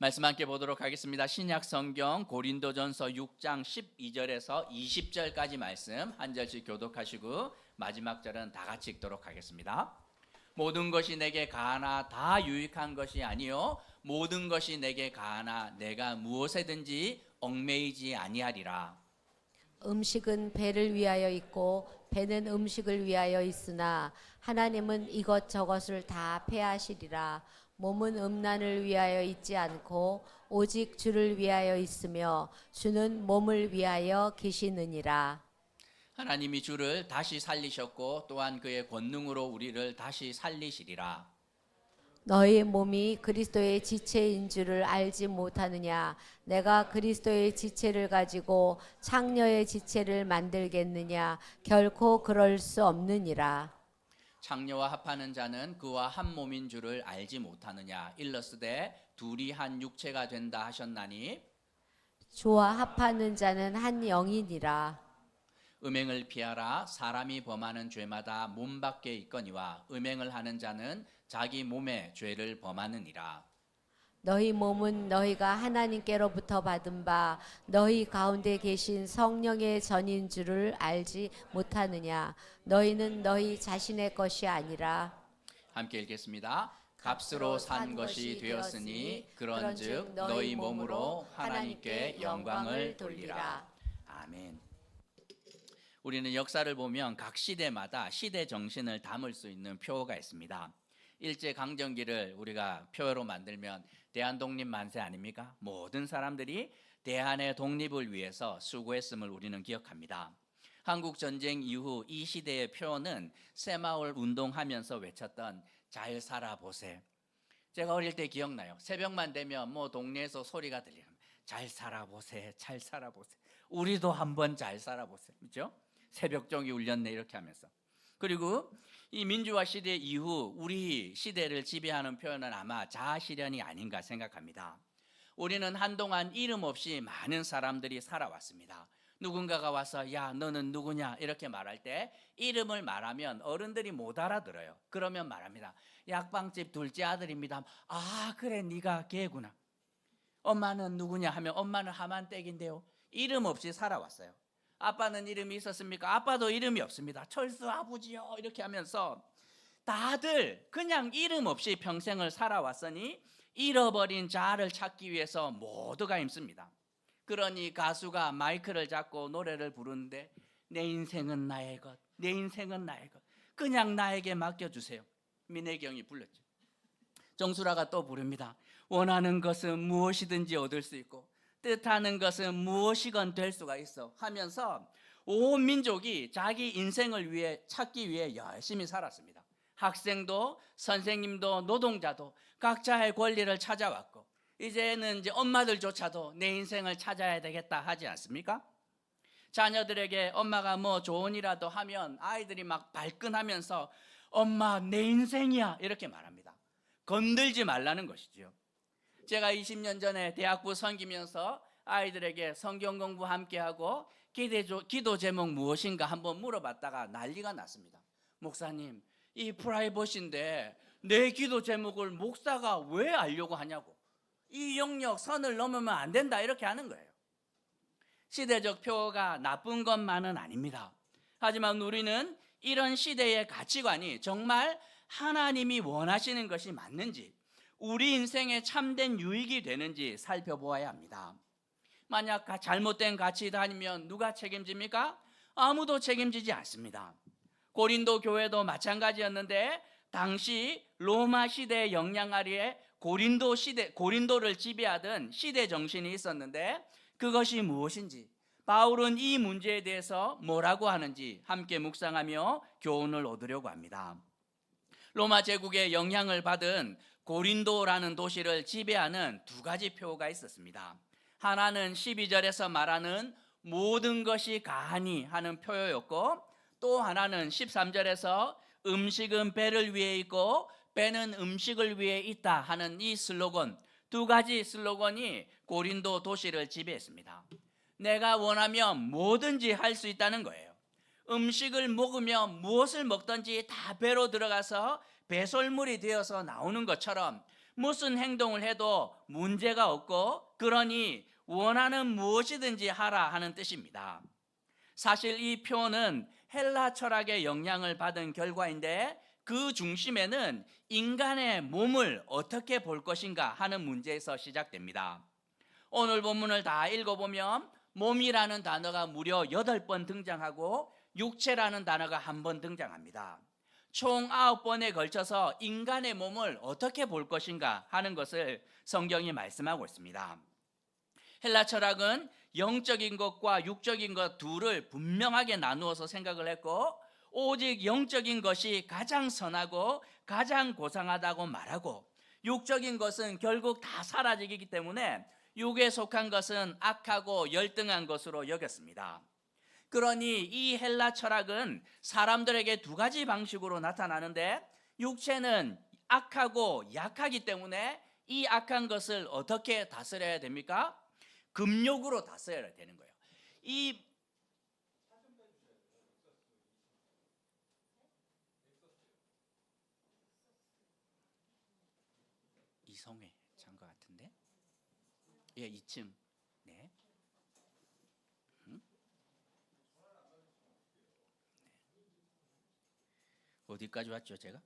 말씀 함께 보도록 하겠습니다. 신약 성경 고린도전서 6장 12절에서 20절까지 말씀 한 절씩 교독하시고 마지막 절은 다 같이 읽도록 하겠습니다. 모든 것이 내게 가하나 다 유익한 것이 아니요 모든 것이 내게 가하나 내가 무엇에든지 얽매이지 아니하리라. 음식은 배를 위하여 있고 배는 음식을 위하여 있으나 하나님은 이것저것을 다 폐하시리라. 몸은 음란을 위하여 있지 않고 오직 주를 위하여 있으며 주는 몸을 위하여 계시느니라. 하나님이 주를 다시 살리셨고 또한 그의 권능으로 우리를 다시 살리시리라. 너희 몸이 그리스도의 지체인 줄을 알지 못하느냐? 내가 그리스도의 지체를 가지고 창녀의 지체를 만들겠느냐? 결코 그럴 수 없느니라. 창녀와 합하는 자는 그와 한 몸인 줄을 알지 못하느냐. 일러스되 둘이 한 육체가 된다 하셨나니 주와 합하는 자는 한 영이니라. 음행을 피하라. 사람이 범하는 죄마다 몸 밖에 있거니와 음행을 하는 자는 자기 몸에 죄를 범하느니라. 너희 몸은 너희가 하나님께로부터 받은 바 너희 가운데 계신 성령의 전인 줄을 알지 못하느냐? 너희는 너희 자신의 것이 아니라 함께 읽겠습니다. 값으로 산 것이 되었으니 그런즉 너희 몸으로 하나님께 영광을 돌리라. 아멘. 우리는 역사를 보면 각 시대마다 시대 정신을 담을 수 있는 표어가 있습니다. 일제 강점기를 우리가 표어로 만들면 대한독립 만세 아닙니까? 모든 사람들이 대한의 독립을 위해서 수고했음을 우리는 기억합니다. 한국 전쟁 이후 이 시대의 표어는 새마을 운동하면서 외쳤던 잘 살아보세. 제가 어릴 때 기억나요. 새벽만 되면 동네에서 소리가 들리는 잘 살아보세, 잘 살아보세. 우리도 한번 잘 살아보세. 그렇죠? 새벽종이 울렸네 이렇게 하면서. 그리고 이 민주화 시대 이후 우리 시대를 지배하는 표현은 아마 자아실현이 아닌가 생각합니다. 우리는 한동안 이름 없이 많은 사람들이 살아왔습니다. 누군가가 와서 야 너는 누구냐 이렇게 말할 때 이름을 말하면 어른들이 못 알아들어요. 그러면 말합니다. 약방집 둘째 아들입니다. 아 그래 네가 걔구나. 엄마는 누구냐 하면 엄마는 하만댁인데요. 이름 없이 살아왔어요. 아빠는 이름이 있었습니까? 아빠도 이름이 없습니다. 철수 아버지요 이렇게 하면서 다들 그냥 이름 없이 평생을 살아왔으니 잃어버린 자아를 찾기 위해서 모두가 힘씁니다. 그러니 가수가 마이크를 잡고 노래를 부르는데 내 인생은 나의 것, 내 인생은 나의 것, 그냥 나에게 맡겨주세요. 민혜경이 불렀죠. 정수라가 또 부릅니다. 원하는 것은 무엇이든지 얻을 수 있고 뜻하는 것은 무엇이건 될 수가 있어 하면서 온 민족이 자기 인생을 위해 찾기 위해 열심히 살았습니다. 학생도 선생님도 노동자도 각자의 권리를 찾아왔고 이제는 이제 엄마들조차도 내 인생을 찾아야 되겠다 하지 않습니까? 자녀들에게 엄마가 조언이라도 하면 아이들이 막 발끈하면서 엄마 내 인생이야 이렇게 말합니다. 건들지 말라는 것이죠. 제가 20년 전에 대학부 섬기면서 아이들에게 성경 공부 함께하고 기도 제목 무엇인가 한번 물어봤다가 난리가 났습니다. 목사님 이 프라이버시인데 내 기도 제목을 목사가 왜 알려고 하냐고. 이 영역 선을 넘으면 안 된다 이렇게 하는 거예요. 시대적 표어가 나쁜 것만은 아닙니다. 하지만 우리는 이런 시대의 가치관이 정말 하나님이 원하시는 것이 맞는지 우리 인생에 참된 유익이 되는지 살펴보아야 합니다. 만약 잘못된 가치관이면 누가 책임집니까? 아무도 책임지지 않습니다. 고린도 교회도 마찬가지였는데 당시 로마 시대의 영향 아래에 고린도를 지배하던 시대 정신이 있었는데 그것이 무엇인지 바울은 이 문제에 대해서 뭐라고 하는지 함께 묵상하며 교훈을 얻으려고 합니다. 로마 제국의 영향을 받은 고린도라는 도시를 지배하는 두 가지 표어가 있었습니다. 하나는 12절에서 말하는 모든 것이 가하니 하는 표어였고 또 하나는 13절에서 음식은 배를 위해 있고 배는 음식을 위해 있다 하는 이 슬로건, 두 가지 슬로건이 고린도 도시를 지배했습니다. 내가 원하면 뭐든지 할 수 있다는 거예요. 음식을 먹으면 무엇을 먹든지 다 배로 들어가서 배설물이 되어서 나오는 것처럼 무슨 행동을 해도 문제가 없고 그러니 원하는 무엇이든지 하라 하는 뜻입니다. 사실 이 표현은 헬라 철학의 영향을 받은 결과인데 그 중심에는 인간의 몸을 어떻게 볼 것인가 하는 문제에서 시작됩니다. 오늘 본문을 다 읽어보면 몸이라는 단어가 무려 8번 등장하고 육체라는 단어가 1번 등장합니다. 총 9번에 걸쳐서 인간의 몸을 어떻게 볼 것인가 하는 것을 성경이 말씀하고 있습니다. 헬라 철학은 영적인 것과 육적인 것 둘을 분명하게 나누어서 생각을 했고 오직 영적인 것이 가장 선하고 가장 고상하다고 말하고 육적인 것은 결국 다 사라지기 때문에 육에 속한 것은 악하고 열등한 것으로 여겼습니다. 그러니 이 헬라 철학은 사람들에게 2가지 방식으로 나타나는데 육체는 악하고 약하기 때문에 이 악한 것을 어떻게 다스려야 됩니까? 금욕으로 다스려야 되는 거예요. 이 이성회 장과 같은데? 예, 2층. 네. 어디까지 왔죠, 제가?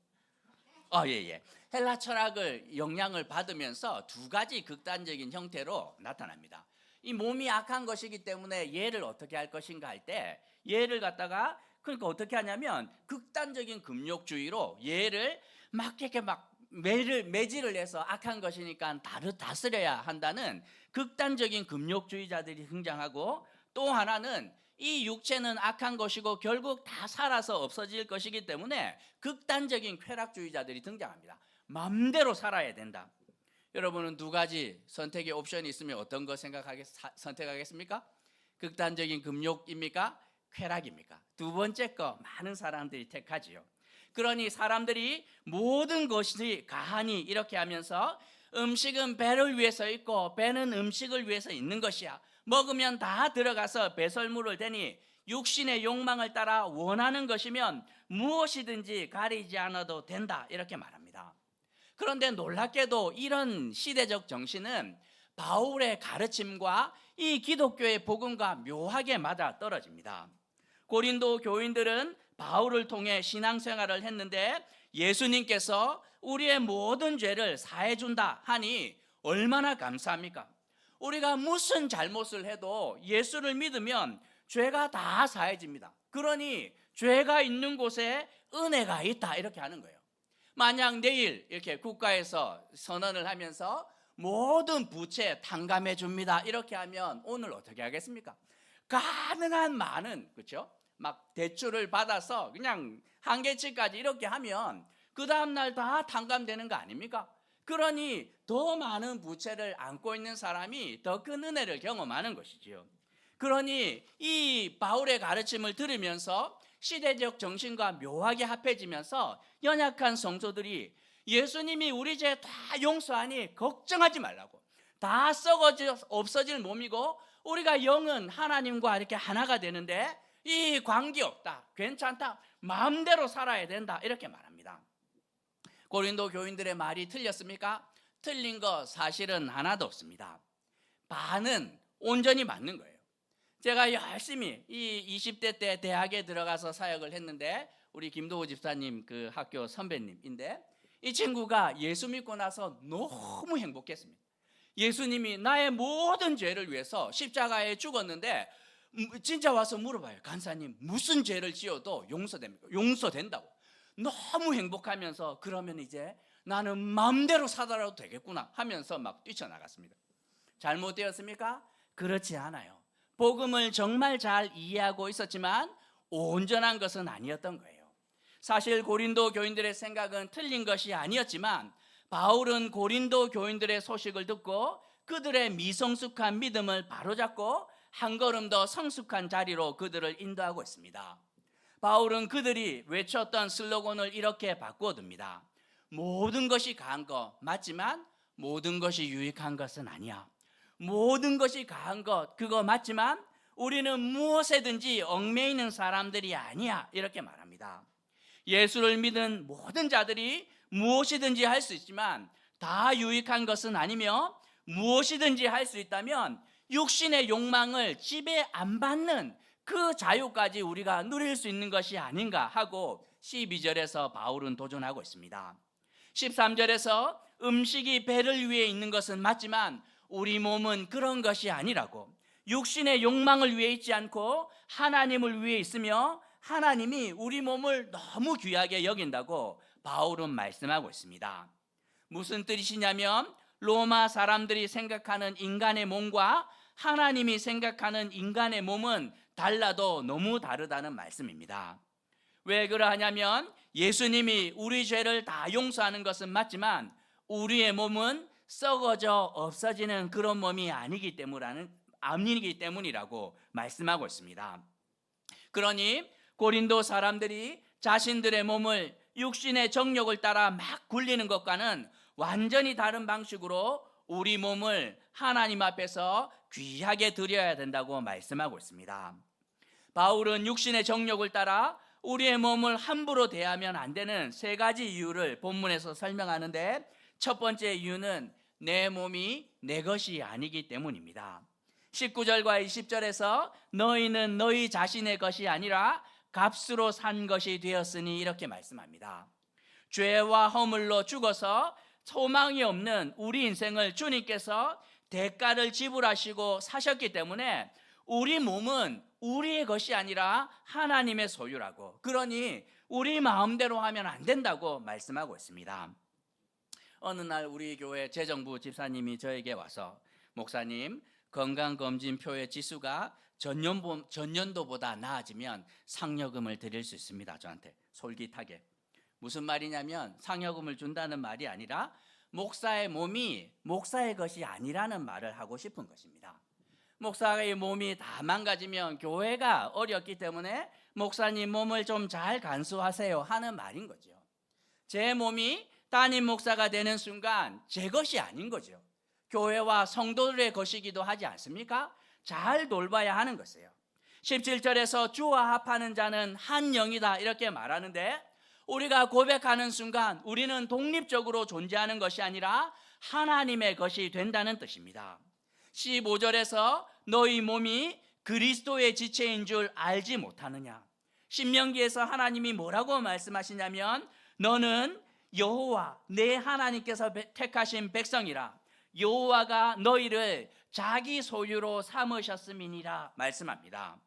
예. 헬라 철학을 영향을 받으면서 2가지 극단적인 형태로 나타납니다. 이 몸이 악한 것이기 때문에 얘를 어떻게 할 것인가 할 때 얘를 갖다가 그러니까 어떻게 하냐면 극단적인 금욕주의로 얘를 막 이렇게 막 매질을 해서 악한 것이니까 다스려야 한다는 극단적인 금욕주의자들이 등장하고 또 하나는 이 육체는 악한 것이고 결국 다 살아서 없어질 것이기 때문에 극단적인 쾌락주의자들이 등장합니다. 마음대로 살아야 된다. 여러분은 2가지 선택의 옵션이 있으면 어떤 거 선택하겠습니까? 극단적인 금욕입니까? 쾌락입니까? 2번째 거 많은 사람들이 택하지요. 그러니 사람들이 모든 것이 가하니 이렇게 하면서 음식은 배를 위해서 있고 배는 음식을 위해서 있는 것이야. 먹으면 다 들어가서 배설물을 대니 육신의 욕망을 따라 원하는 것이면 무엇이든지 가리지 않아도 된다 이렇게 말합니다. 그런데 놀랍게도 이런 시대적 정신은 바울의 가르침과 이 기독교의 복음과 묘하게 맞아 떨어집니다. 고린도 교인들은 바울을 통해 신앙생활을 했는데 예수님께서 우리의 모든 죄를 사해준다 하니 얼마나 감사합니까? 우리가 무슨 잘못을 해도 예수를 믿으면 죄가 다 사해집니다. 그러니 죄가 있는 곳에 은혜가 있다 이렇게 하는 거예요. 만약 내일 이렇게 국가에서 선언을 하면서 모든 부채 탕감해 줍니다 이렇게 하면 오늘 어떻게 하겠습니까? 가능한 많은 그렇죠? 막 대출을 받아서 그냥 한계치까지 이렇게 하면 그 다음날 다 탕감되는 거 아닙니까? 그러니 더 많은 부채를 안고 있는 사람이 더 큰 은혜를 경험하는 것이지요. 그러니 이 바울의 가르침을 들으면서 시대적 정신과 묘하게 합해지면서 연약한 성도들이 예수님이 우리 죄 다 용서하니 걱정하지 말라고, 다 썩어져 없어질 몸이고 우리가 영은 하나님과 이렇게 하나가 되는데 이 관계없다, 괜찮다, 마음대로 살아야 된다 이렇게 말합니다. 고린도 교인들의 말이 틀렸습니까? 틀린 거 사실은 하나도 없습니다. 반은 온전히 맞는 거예요. 제가 열심히 이 20대 때 대학에 들어가서 사역을 했는데 우리 김도우 집사님 그 학교 선배님인데 이 친구가 예수 믿고 나서 너무 행복했습니다. 예수님이 나의 모든 죄를 위해서 십자가에 죽었는데 진짜 와서 물어봐요. 간사님 무슨 죄를 지어도 용서됩니까? 용서된다고. 너무 행복하면서 그러면 이제 나는 마음대로 살아도 되겠구나 하면서 막 뛰쳐나갔습니다. 잘못되었습니까? 그렇지 않아요. 복음을 정말 잘 이해하고 있었지만 온전한 것은 아니었던 거예요. 사실 고린도 교인들의 생각은 틀린 것이 아니었지만 바울은 고린도 교인들의 소식을 듣고 그들의 미성숙한 믿음을 바로잡고 한 걸음 더 성숙한 자리로 그들을 인도하고 있습니다. 바울은 그들이 외쳤던 슬로건을 이렇게 바꾸어둡니다. 모든 것이 가한 것 맞지만 모든 것이 유익한 것은 아니야. 모든 것이 가한 것 그거 맞지만 우리는 무엇에든지 얽매이는 사람들이 아니야 이렇게 말합니다. 예수를 믿은 모든 자들이 무엇이든지 할 수 있지만 다 유익한 것은 아니며 무엇이든지 할 수 있다면 육신의 욕망을 지배 안 받는 그 자유까지 우리가 누릴 수 있는 것이 아닌가 하고 12절에서 바울은 도전하고 있습니다. 13절에서 음식이 배를 위해 있는 것은 맞지만 우리 몸은 그런 것이 아니라고, 육신의 욕망을 위해 있지 않고 하나님을 위해 있으며 하나님이 우리 몸을 너무 귀하게 여긴다고 바울은 말씀하고 있습니다. 무슨 뜻이냐면 로마 사람들이 생각하는 인간의 몸과 하나님이 생각하는 인간의 몸은 달라도 너무 다르다는 말씀입니다. 왜 그러하냐면 예수님이 우리 죄를 다 용서하는 것은 맞지만 우리의 몸은 썩어져 없어지는 그런 몸이 아니기 때문이라고 말씀하고 있습니다. 그러니 고린도 사람들이 자신들의 몸을 육신의 정욕을 따라 막 굴리는 것과는 완전히 다른 방식으로 우리 몸을 하나님 앞에서 귀하게 드려야 된다고 말씀하고 있습니다. 바울은 육신의 정욕을 따라 우리의 몸을 함부로 대하면 안 되는 세 가지 이유를 본문에서 설명하는데, 첫 번째 이유는 내 몸이 내 것이 아니기 때문입니다. 19절과 20절에서 너희는 너희 자신의 것이 아니라 값으로 산 것이 되었으니 이렇게 말씀합니다. 죄와 허물로 죽어서 소망이 없는 우리 인생을 주님께서 대가를 지불하시고 사셨기 때문에 우리 몸은 우리의 것이 아니라 하나님의 소유라고, 그러니 우리 마음대로 하면 안 된다고 말씀하고 있습니다. 어느 날 우리 교회 재정부 집사님이 저에게 와서 목사님, 건강검진표의 지수가 전년도보다 나아지면 상여금을 드릴 수 있습니다. 저한테 솔깃하게. 무슨 말이냐면 상여금을 준다는 말이 아니라 목사의 몸이 목사의 것이 아니라는 말을 하고 싶은 것입니다. 목사의 몸이 다 망가지면 교회가 어렵기 때문에 목사님 몸을 좀 잘 간수하세요 하는 말인 거죠. 제 몸이 담임 목사가 되는 순간 제 것이 아닌 거죠. 교회와 성도들의 것이기도 하지 않습니까? 잘 돌봐야 하는 것이에요. 17절에서 주와 합하는 자는 한 영이다 이렇게 말하는데, 우리가 고백하는 순간 우리는 독립적으로 존재하는 것이 아니라 하나님의 것이 된다는 뜻입니다. 15절에서 너희 몸이 그리스도의 지체인 줄 알지 못하느냐. 신명기에서 하나님이 뭐라고 말씀하시냐면 너는 여호와 내 하나님께서 택하신 백성이라, 여호와가 너희를 자기 소유로 삼으셨음이니라 말씀합니다.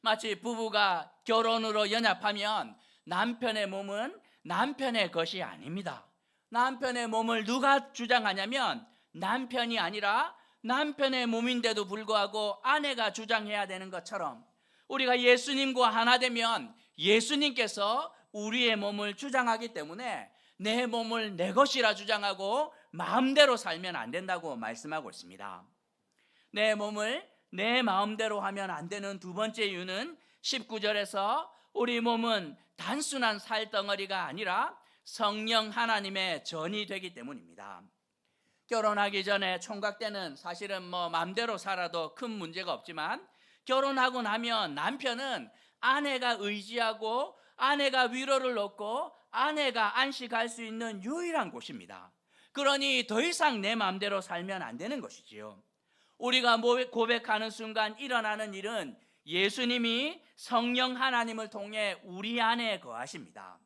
마치 부부가 결혼으로 연합하면 남편의 몸은 남편의 것이 아닙니다. 남편의 몸을 누가 주장하냐면 남편이 아니라 남편의 몸인데도 불구하고 아내가 주장해야 되는 것처럼, 우리가 예수님과 하나 되면 예수님께서 우리의 몸을 주장하기 때문에 내 몸을 내 것이라 주장하고 마음대로 살면 안 된다고 말씀하고 있습니다. 내 몸을 내 마음대로 하면 안 되는 두 번째 이유는 19절에서 우리 몸은 단순한 살덩어리가 아니라 성령 하나님의 전이 되기 때문입니다. 결혼하기 전에 총각 때는 사실은 마음대로 살아도 큰 문제가 없지만 결혼하고 나면 남편은 아내가 의지하고 아내가 위로를 얻고 아내가 안식할 수 있는 유일한 곳입니다. 그러니 더 이상 내 마음대로 살면 안 되는 것이지요. 우리가 고백하는 순간 일어나는 일은 예수님이 성령 하나님을 통해 우리 안에 거하십니다.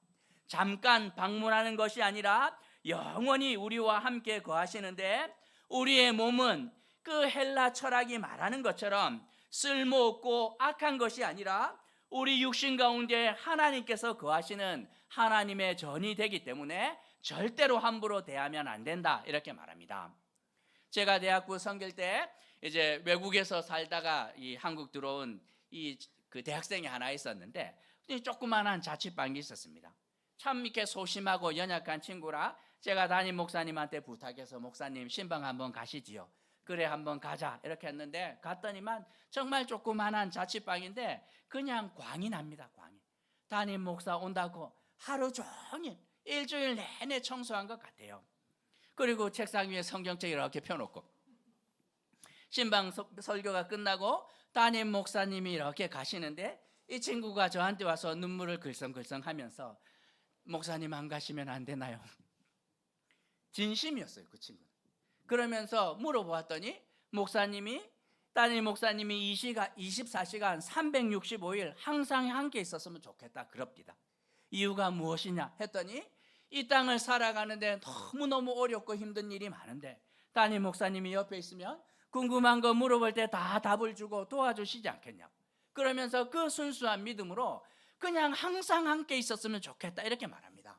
잠깐 방문하는 것이 아니라 영원히 우리와 함께 거하시는데, 우리의 몸은 그 헬라 철학이 말하는 것처럼 쓸모없고 악한 것이 아니라 우리 육신 가운데 하나님께서 거하시는 하나님의 전이 되기 때문에 절대로 함부로 대하면 안 된다 이렇게 말합니다. 제가 대학부 섬길 때 이제 외국에서 살다가 이 한국 들어온 그 대학생이 하나 있었는데 조그만한 자취방이 있었습니다. 참 이렇게 소심하고 연약한 친구라 제가 담임 목사님한테 부탁해서 목사님 신방 한번 가시지요. 그래 한번 가자 이렇게 했는데 갔더니만 정말 조그만한 자취방인데 그냥 광이 납니다. 광이. 담임 목사 온다고 하루 종일 일주일 내내 청소한 것 같아요. 그리고 책상 위에 성경책 이렇게 펴놓고 신방 설교가 끝나고 담임 목사님이 이렇게 가시는데 이 친구가 저한테 와서 눈물을 글썽글썽 하면서 목사님 안 가시면 안 되나요? 진심이었어요, 그 친구는. 그러면서 물어보았더니 따님 목사님이 24시간 365일 항상 함께 있었으면 좋겠다 그럽니다. 이유가 무엇이냐 했더니 이 땅을 살아가는데 너무너무 어렵고 힘든 일이 많은데 따님 목사님이 옆에 있으면 궁금한 거 물어볼 때 다 답을 주고 도와주시지 않겠냐고. 그러면서 그 순수한 믿음으로 그냥 항상 함께 있었으면 좋겠다 이렇게 말합니다.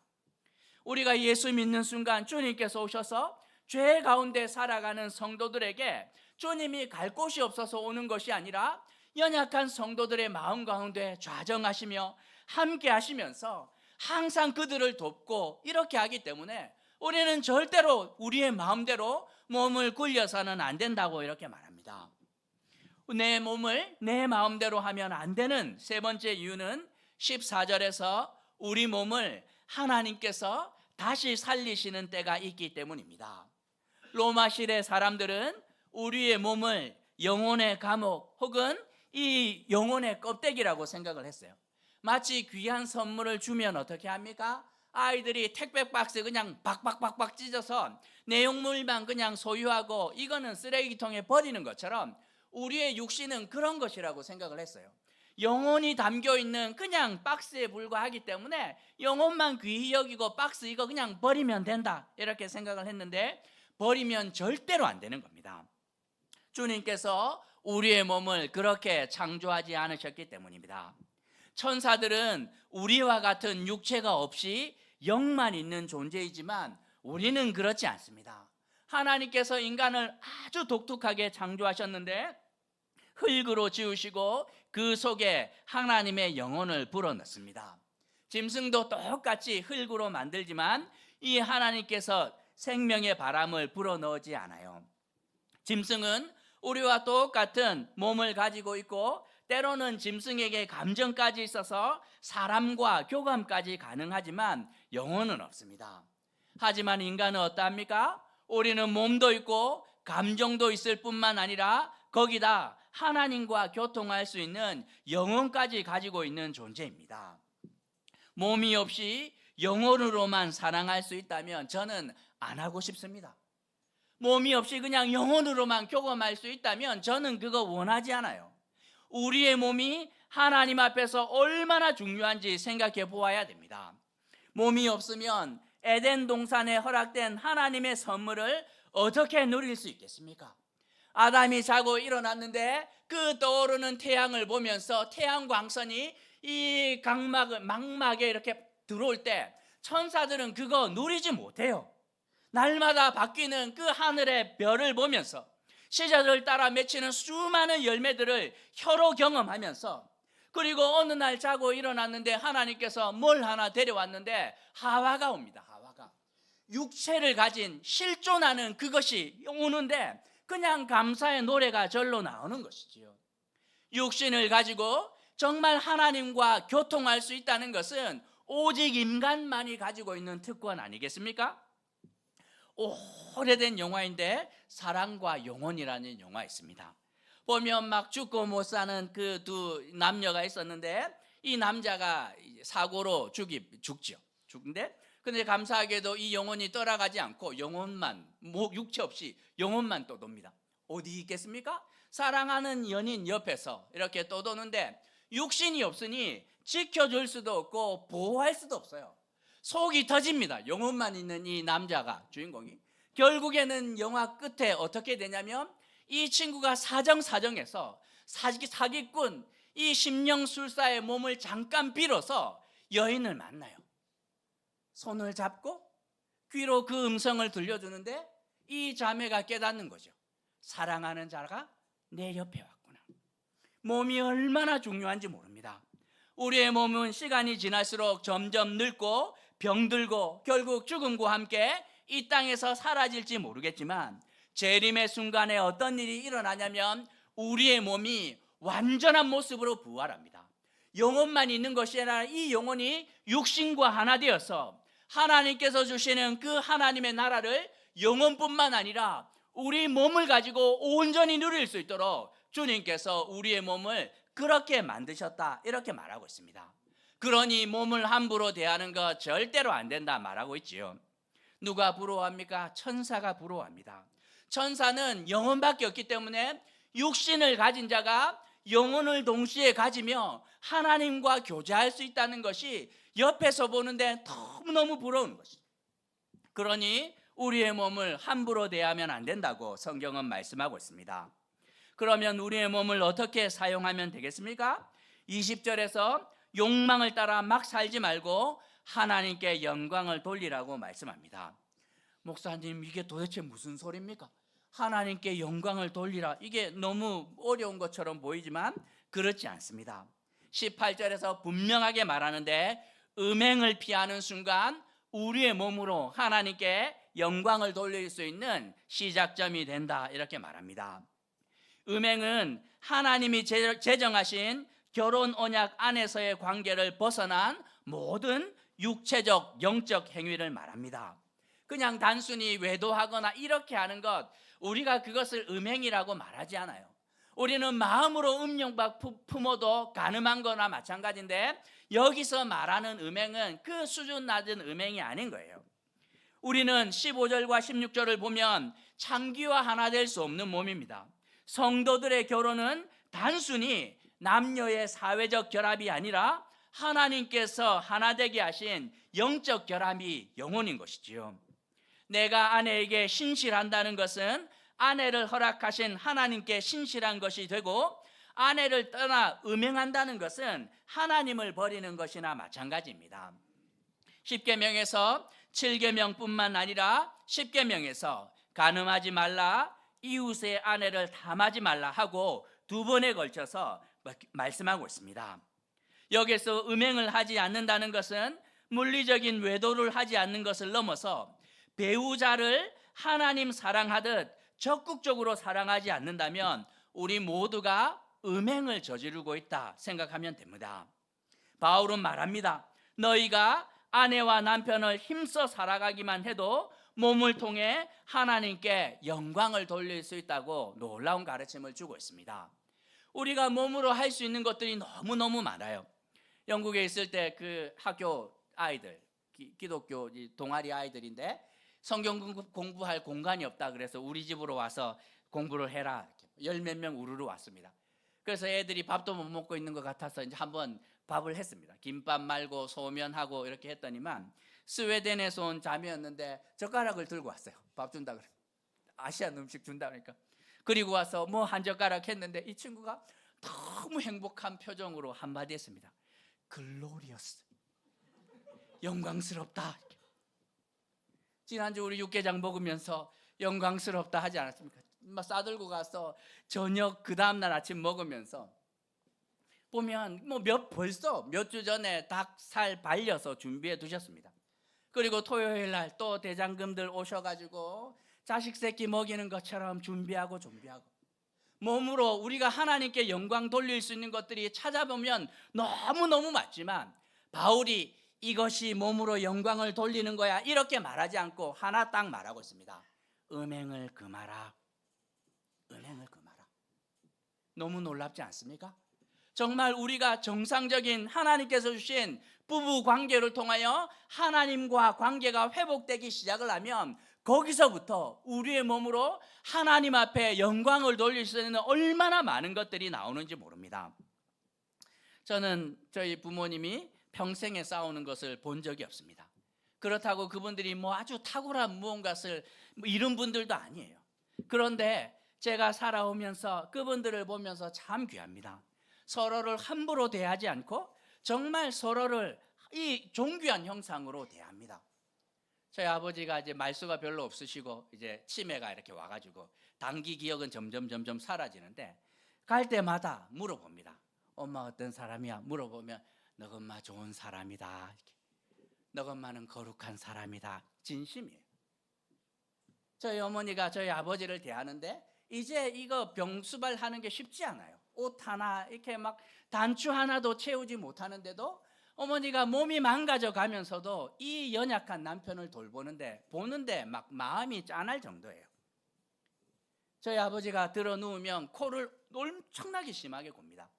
우리가 예수 믿는 순간 주님께서 오셔서 죄 가운데 살아가는 성도들에게 주님이 갈 곳이 없어서 오는 것이 아니라 연약한 성도들의 마음 가운데 좌정하시며 함께 하시면서 항상 그들을 돕고 이렇게 하기 때문에 우리는 절대로 우리의 마음대로 몸을 굴려서는 안 된다고 이렇게 말합니다. 내 몸을 내 마음대로 하면 안 되는 세 번째 이유는 14절에서 우리 몸을 하나님께서 다시 살리시는 때가 있기 때문입니다. 로마 시대 사람들은 우리의 몸을 영혼의 감옥 혹은 이 영혼의 껍데기라고 생각을 했어요. 마치 귀한 선물을 주면 어떻게 합니까? 아이들이 택배 박스 그냥 박박박박 찢어서 내용물만 그냥 소유하고 이거는 쓰레기통에 버리는 것처럼 우리의 육신은 그런 것이라고 생각을 했어요. 영혼이 담겨있는 그냥 박스에 불과하기 때문에 영혼만 귀히 여기고 박스 이거 그냥 버리면 된다 이렇게 생각을 했는데 버리면 절대로 안 되는 겁니다. 주님께서 우리의 몸을 그렇게 창조하지 않으셨기 때문입니다. 천사들은 우리와 같은 육체가 없이 영만 있는 존재이지만 우리는 그렇지 않습니다. 하나님께서 인간을 아주 독특하게 창조하셨는데 흙으로 지으시고 그 속에 하나님의 영혼을 불어넣습니다. 짐승도 똑같이 흙으로 만들지만 이 하나님께서 생명의 바람을 불어넣지 않아요. 짐승은 우리와 똑같은 몸을 가지고 있고 때로는 짐승에게 감정까지 있어서 사람과 교감까지 가능하지만 영혼은 없습니다. 하지만 인간은 어떠합니까? 우리는 몸도 있고 감정도 있을 뿐만 아니라 거기다 하나님과 교통할 수 있는 영혼까지 가지고 있는 존재입니다. 몸이 없이 영혼으로만 사랑할 수 있다면 저는 안 하고 싶습니다. 몸이 없이 그냥 영혼으로만 교감할 수 있다면 저는 그거 원하지 않아요. 우리의 몸이 하나님 앞에서 얼마나 중요한지 생각해 보아야 됩니다. 몸이 없으면 에덴 동산에 허락된 하나님의 선물을 어떻게 누릴 수 있겠습니까? 아담이 자고 일어났는데 그 떠오르는 태양을 보면서 태양 광선이 이 망막에 이렇게 들어올 때 천사들은 그거 누리지 못해요. 날마다 바뀌는 그 하늘의 별을 보면서 시절을 따라 맺히는 수많은 열매들을 혀로 경험하면서 그리고 어느 날 자고 일어났는데 하나님께서 뭘 하나 데려왔는데 하와가 옵니다. 하와가 육체를 가진 실존하는 그것이 오는데 그냥 감사의 노래가 절로 나오는 것이지요. 육신을 가지고 정말 하나님과 교통할 수 있다는 것은 오직 인간만이 가지고 있는 특권 아니겠습니까? 오래된 영화인데 사랑과 영혼이라는 영화 있습니다. 보면 막 죽고 못 사는 그 두 남녀가 있었는데 이 남자가 사고로 죽죠. 죽는데 근데 감사하게도 이 영혼이 떠나가지 않고 영혼만 육체 없이 영혼만 떠돕니다. 어디 있겠습니까? 사랑하는 연인 옆에서 이렇게 떠도는데 육신이 없으니 지켜줄 수도 없고 보호할 수도 없어요. 속이 터집니다. 영혼만 있는 이 남자가 주인공이 결국에는 영화 끝에 어떻게 되냐면 이 친구가 사정사정해서 사기꾼 이 심령술사의 몸을 잠깐 빌어서 여인을 만나요. 손을 잡고 귀로 그 음성을 들려주는데 이 자매가 깨닫는 거죠. 사랑하는 자가 내 옆에 왔구나. 몸이 얼마나 중요한지 모릅니다. 우리의 몸은 시간이 지날수록 점점 늙고 병들고 결국 죽음과 함께 이 땅에서 사라질지 모르겠지만 재림의 순간에 어떤 일이 일어나냐면 우리의 몸이 완전한 모습으로 부활합니다. 영혼만 있는 것이 아니라 이 영혼이 육신과 하나 되어서 하나님께서 주시는 그 하나님의 나라를 영혼뿐만 아니라 우리 몸을 가지고 온전히 누릴 수 있도록 주님께서 우리의 몸을 그렇게 만드셨다 이렇게 말하고 있습니다. 그러니 몸을 함부로 대하는 것 절대로 안 된다 말하고 있지요. 누가 부러워합니까? 천사가 부러워합니다. 천사는 영혼밖에 없기 때문에 육신을 가진 자가 영혼을 동시에 가지며 하나님과 교제할 수 있다는 것이 옆에서 보는데 너무너무 부러운 것이죠. 그러니 우리의 몸을 함부로 대하면 안 된다고 성경은 말씀하고 있습니다. 그러면 우리의 몸을 어떻게 사용하면 되겠습니까? 20절에서 욕망을 따라 막 살지 말고 하나님께 영광을 돌리라고 말씀합니다. 목사님, 이게 도대체 무슨 소리입니까? 하나님께 영광을 돌리라. 이게 너무 어려운 것처럼 보이지만 그렇지 않습니다. 18절에서 분명하게 말하는데 음행을 피하는 순간 우리의 몸으로 하나님께 영광을 돌릴 수 있는 시작점이 된다, 이렇게 말합니다. 음행은 하나님이 제정하신 결혼 언약 안에서의 관계를 벗어난 모든 육체적, 영적 행위를 말합니다. 그냥 단순히 외도하거나 이렇게 하는 것, 우리가 그것을 음행이라고 말하지 않아요. 우리는 마음으로 음욕만 품어도 간음한 거나 마찬가지인데 여기서 말하는 음행은 그 수준 낮은 음행이 아닌 거예요. 우리는 15절과 16절을 보면 창기와 하나 될 수 없는 몸입니다. 성도들의 결혼은 단순히 남녀의 사회적 결합이 아니라 하나님께서 하나 되게 하신 영적 결합이 영혼인 것이지요. 내가 아내에게 신실한다는 것은 아내를 허락하신 하나님께 신실한 것이 되고, 아내를 떠나 음행한다는 것은 하나님을 버리는 것이나 마찬가지입니다. 10계명에서 7계명뿐만 아니라 10계명에서 간음하지 말라, 이웃의 아내를 탐하지 말라 하고 2번에 걸쳐서 말씀하고 있습니다. 여기서 음행을 하지 않는다는 것은 물리적인 외도를 하지 않는 것을 넘어서 배우자를 하나님 사랑하듯 적극적으로 사랑하지 않는다면 우리 모두가 음행을 저지르고 있다 생각하면 됩니다. 바울은 말합니다. 너희가 아내와 남편을 힘써 살아가기만 해도 몸을 통해 하나님께 영광을 돌릴 수 있다고 놀라운 가르침을 주고 있습니다. 우리가 몸으로 할 수 있는 것들이 너무너무 많아요. 영국에 있을 때 그 학교 아이들, 기독교 동아리 아이들인데 성경 공부할 공간이 없다 그래서 우리 집으로 와서 공부를 해라, 열 몇 명 우르르 왔습니다. 그래서 애들이 밥도 못 먹고 있는 것 같아서 이제 한번 밥을 했습니다. 김밥 말고 소면하고 이렇게 했더니만 스웨덴에서 온 자매였는데 젓가락을 들고 왔어요. 밥 준다 그래. 아시안 음식 준다 그러니까. 그리고 와서 뭐 한 젓가락 했는데 이 친구가 너무 행복한 표정으로 한마디 했습니다. 글로리어스, 영광스럽다. 지난주 우리 육개장 먹으면서 영광스럽다 하지 않았습니까? 막 싸들고 가서 저녁 그 다음날 아침 먹으면서 보면 벌써 몇 주 전에 닭살 발려서 준비해 두셨습니다. 그리고 토요일 날 또 대장금들 오셔가지고 자식 새끼 먹이는 것처럼 준비하고 몸으로 우리가 하나님께 영광 돌릴 수 있는 것들이 찾아보면 너무너무 많지만 바울이 이것이 몸으로 영광을 돌리는 거야 이렇게 말하지 않고 하나 딱 말하고 있습니다. 음행을 금하라. 음행을 금하라. 너무 놀랍지 않습니까? 정말 우리가 정상적인 하나님께서 주신 부부 관계를 통하여 하나님과 관계가 회복되기 시작을 하면 거기서부터 우리의 몸으로 하나님 앞에 영광을 돌릴 수 있는 얼마나 많은 것들이 나오는지 모릅니다. 저는 저희 부모님이 평생에 싸우는 것을 본 적이 없습니다. 그렇다고 그분들이 아주 탁월한 무언가를 이룬 분들도 아니에요. 그런데 제가 살아오면서 그분들을 보면서 참 귀합니다. 서로를 함부로 대하지 않고 정말 서로를 이 존귀한 형상으로 대합니다. 저희 아버지가 이제 말수가 별로 없으시고 이제 치매가 이렇게 와가지고 단기 기억은 점점 사라지는데 갈 때마다 물어봅니다. 엄마 어떤 사람이야? 물어보면 너희 엄마 좋은 사람이다. 너희 엄마는 거룩한 사람이다. 진심이에요. 저희 어머니가 저희 아버지를 대하는데 이제 이거 병수발하는 게 쉽지 않아요. 옷 하나 이렇게 막 단추 하나도 채우지 못하는데도 어머니가 몸이 망가져 가면서도 이 연약한 남편을 보는데 막 마음이 짠할 정도예요. 저희 아버지가 들어 누우면 코를 엄청나게 심하게 곱니다.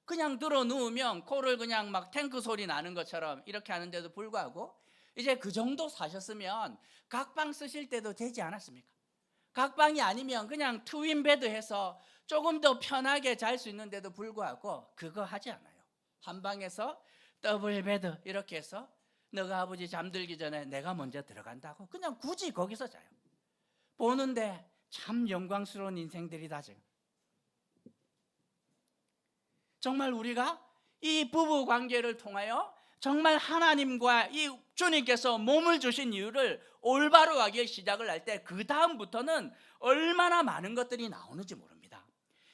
그냥 들어 누우면 코를 그냥 막 탱크 소리 나는 것처럼 이렇게 하는데도 불구하고 이제 그 정도 사셨으면 각방 쓰실 때도 되지 않았습니까? 각방이 아니면 그냥 트윈 베드 해서 조금 더 편하게 잘 수 있는데도 불구하고 그거 하지 않아요. 한 방에서 더블 베드 이렇게 해서 너가 아버지 잠들기 전에 내가 먼저 들어간다고 그냥 굳이 거기서 자요. 보는데 참 영광스러운 인생들이다 지금. 정말 우리가 이 부부 관계를 통하여 정말 하나님과 이 주님께서 몸을 주신 이유를 올바로 하기 시작을 할 때 그 다음부터는 얼마나 많은 것들이 나오는지 모릅니다.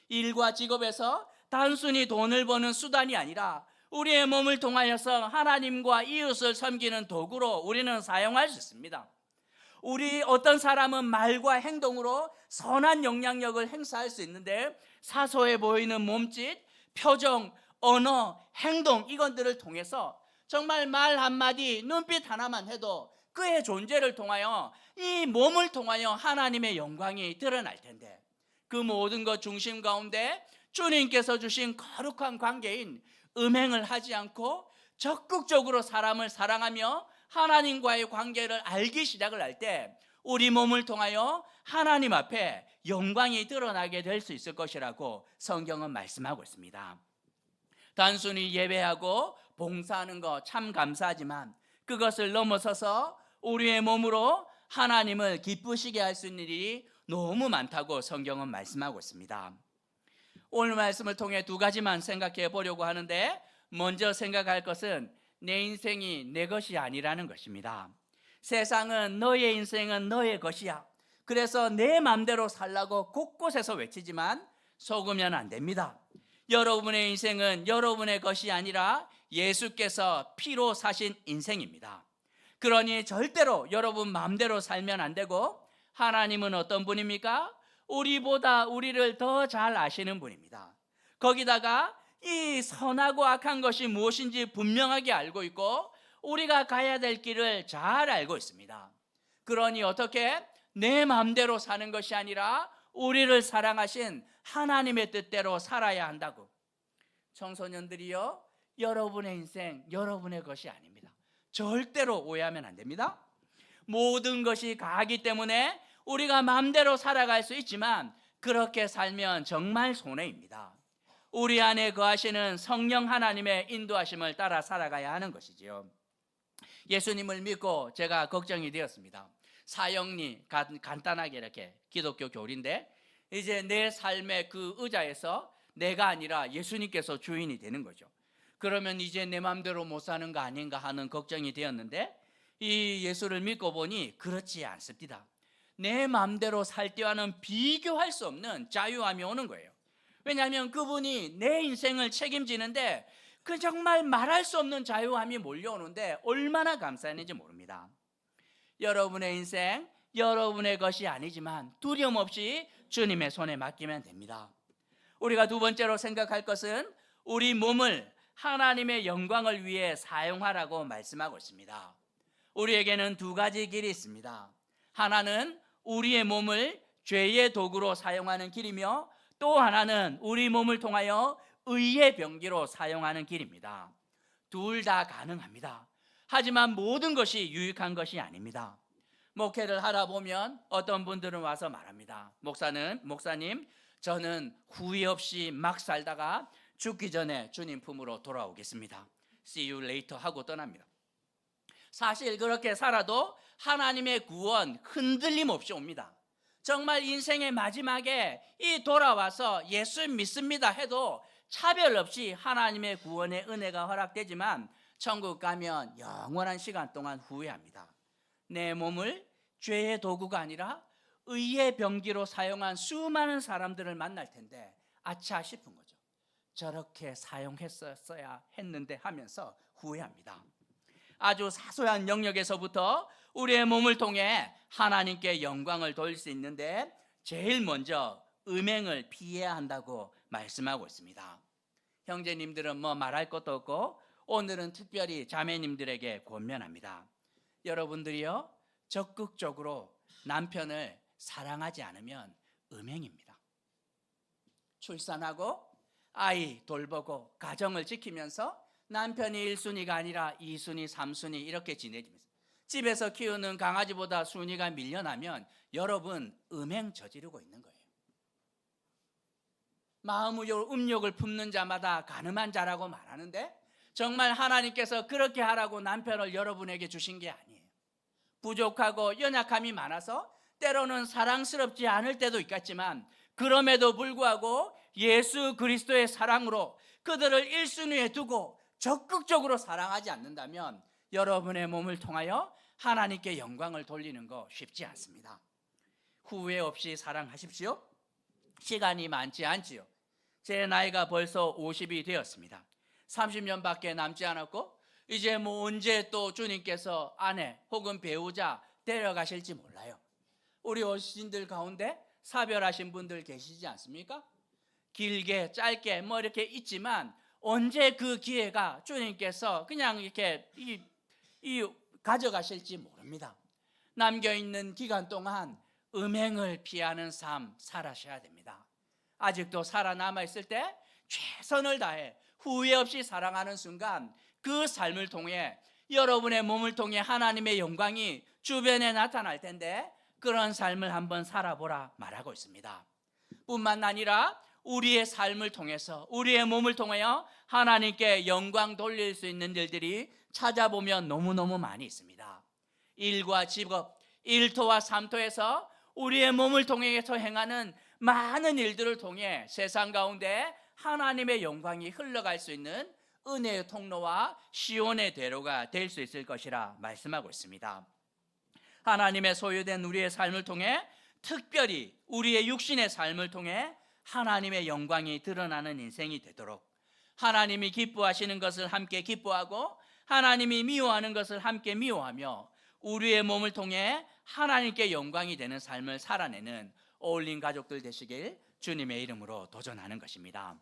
일과 직업에서 단순히 돈을 버는 수단이 아니라 우리의 몸을 통하여서 하나님과 이웃을 섬기는 도구로 우리는 사용할 수 있습니다. 우리 어떤 사람은 말과 행동으로 선한 영향력을 행사할 수 있는데 사소해 보이는 몸짓, 표정, 언어, 행동 이것들을 통해서 정말 말 한마디, 눈빛 하나만 해도 그의 존재를 통하여 이 몸을 통하여 하나님의 영광이 드러날 텐데 그 모든 것 중심 가운데 주님께서 주신 거룩한 관계인 음행을 하지 않고 적극적으로 사람을 사랑하며 하나님과의 관계를 알기 시작을 할 때 우리 몸을 통하여 하나님 앞에 영광이 드러나게 될 수 있을 것이라고 성경은 말씀하고 있습니다. 단순히 예배하고 봉사하는 거 참 감사하지만 그것을 넘어서서 우리의 몸으로 하나님을 기쁘시게 할 수 있는 일이 너무 많다고 성경은 말씀하고 있습니다. 오늘 말씀을 통해 두 가지만 생각해 보려고 하는데 먼저 생각할 것은 내 인생이 내 것이 아니라는 것입니다. 세상은 너의 인생은 너의 것이야. 그래서 내 마음대로 살라고 곳곳에서 외치지만 속으면 안 됩니다. 여러분의 인생은 여러분의 것이 아니라 예수께서 피로 사신 인생입니다. 그러니 절대로 여러분 마음대로 살면 안 되고 하나님은 어떤 분입니까? 우리보다 우리를 더 잘 아시는 분입니다. 거기다가 이 선하고 악한 것이 무엇인지 분명하게 알고 있고 우리가 가야 될 길을 잘 알고 있습니다. 그러니 어떻게 내 마음대로 사는 것이 아니라 우리를 사랑하신 하나님의 뜻대로 살아야 한다고. 청소년들이요, 여러분의 인생 여러분의 것이 아닙니다. 절대로 오해하면 안 됩니다. 모든 것이 가기 때문에 우리가 마음대로 살아갈 수 있지만 그렇게 살면 정말 손해입니다. 우리 안에 거하시는 성령 하나님의 인도하심을 따라 살아가야 하는 것이지요. 예수님을 믿고 제가 걱정이 되었습니다. 사형리 간단하게 이렇게 기독교 교리인데 이제 내 삶의 그 의자에서 내가 아니라 예수님께서 주인이 되는 거죠. 그러면 이제 내 마음대로 못 사는 거 아닌가 하는 걱정이 되었는데 이 예수를 믿고 보니 그렇지 않습니다. 내 마음대로 살 때와는 비교할 수 없는 자유함이 오는 거예요. 왜냐하면 그분이 내 인생을 책임지는데 그 정말 말할 수 없는 자유함이 몰려오는데 얼마나 감사했는지 모릅니다. 여러분의 인생 여러분의 것이 아니지만 두려움 없이 주님의 손에 맡기면 됩니다. 우리가 두 번째로 생각할 것은 우리 몸을 하나님의 영광을 위해 사용하라고 말씀하고 있습니다. 우리에게는 두 가지 길이 있습니다. 하나는 우리의 몸을 죄의 도구로 사용하는 길이며 또 하나는 우리 몸을 통하여 의의 병기로 사용하는 길입니다. 둘 다 가능합니다. 하지만 모든 것이 유익한 것이 아닙니다. 목회를 하다 보면 어떤 분들은 와서 말합니다. 목사님, 저는 후회 없이 막 살다가 죽기 전에 주님 품으로 돌아오겠습니다. See you later 하고 떠납니다. 사실 그렇게 살아도 하나님의 구원 흔들림 없이 옵니다. 정말 인생의 마지막에 이 돌아와서 예수 믿습니다 해도 차별 없이 하나님의 구원의 은혜가 허락되지만 천국 가면 영원한 시간 동안 후회합니다. 내 몸을 죄의 도구가 아니라 의의 병기로 사용한 수많은 사람들을 만날 텐데 아차 싶은 거죠. 저렇게 사용했었어야 했는데 하면서 후회합니다. 아주 사소한 영역에서부터 우리의 몸을 통해 하나님께 영광을 돌릴 수 있는데 제일 먼저 음행을 피해야 한다고 말씀하고 있습니다. 형제님들은 뭐 말할 것도 없고 오늘은 특별히 자매님들에게 권면합니다. 여러분들이요, 적극적으로 남편을 사랑하지 않으면 음행입니다. 출산하고 아이 돌보고 가정을 지키면서 남편이 1순위가 아니라 2순위, 3순위 이렇게 지내지면서 집에서 키우는 강아지보다 순위가 밀려나면 여러분 음행 저지르고 있는 거예요. 마음으로 음욕을 품는 자마다 가늠한 자라고 말하는데 정말 하나님께서 그렇게 하라고 남편을 여러분에게 주신 게 아니에요. 부족하고 연약함이 많아서 때로는 사랑스럽지 않을 때도 있겠지만 그럼에도 불구하고 예수 그리스도의 사랑으로 그들을 1순위에 두고 적극적으로 사랑하지 않는다면 여러분의 몸을 통하여 하나님께 영광을 돌리는 거 쉽지 않습니다. 후회 없이 사랑하십시오. 시간이 많지 않지요. 제 나이가 벌써 50이 되었습니다. 30년밖에 남지 않았고 이제 언제 또 주님께서 아내 혹은 배우자 데려가실지 몰라요. 우리 어르신들 가운데 사별하신 분들 계시지 않습니까? 길게 짧게 이렇게 있지만 언제 그 기회가 주님께서 그냥 이렇게 가져가실지 모릅니다. 남겨있는 기간 동안 음행을 피하는 삶 살아셔야 됩니다. 아직도 살아남아 있을 때 최선을 다해 후회 없이 사랑하는 순간 그 삶을 통해 여러분의 몸을 통해 하나님의 영광이 주변에 나타날 텐데 그런 삶을 한번 살아보라 말하고 있습니다. 뿐만 아니라 우리의 삶을 통해서 우리의 몸을 통하여 하나님께 영광 돌릴 수 있는 일들이 찾아보면 너무너무 많이 있습니다. 일과 직업, 일터와 삼터에서 우리의 몸을 통해서 행하는 많은 일들을 통해 세상 가운데 하나님의 영광이 흘러갈 수 있는 은혜의 통로와 시온의 대로가 될 수 있을 것이라 말씀하고 있습니다. 하나님의 소유된 우리의 삶을 통해 특별히 우리의 육신의 삶을 통해 하나님의 영광이 드러나는 인생이 되도록 하나님이 기뻐하시는 것을 함께 기뻐하고 하나님이 미워하는 것을 함께 미워하며 우리의 몸을 통해 하나님께 영광이 되는 삶을 살아내는 어울린 가족들 되시길 주님의 이름으로 도전하는 것입니다.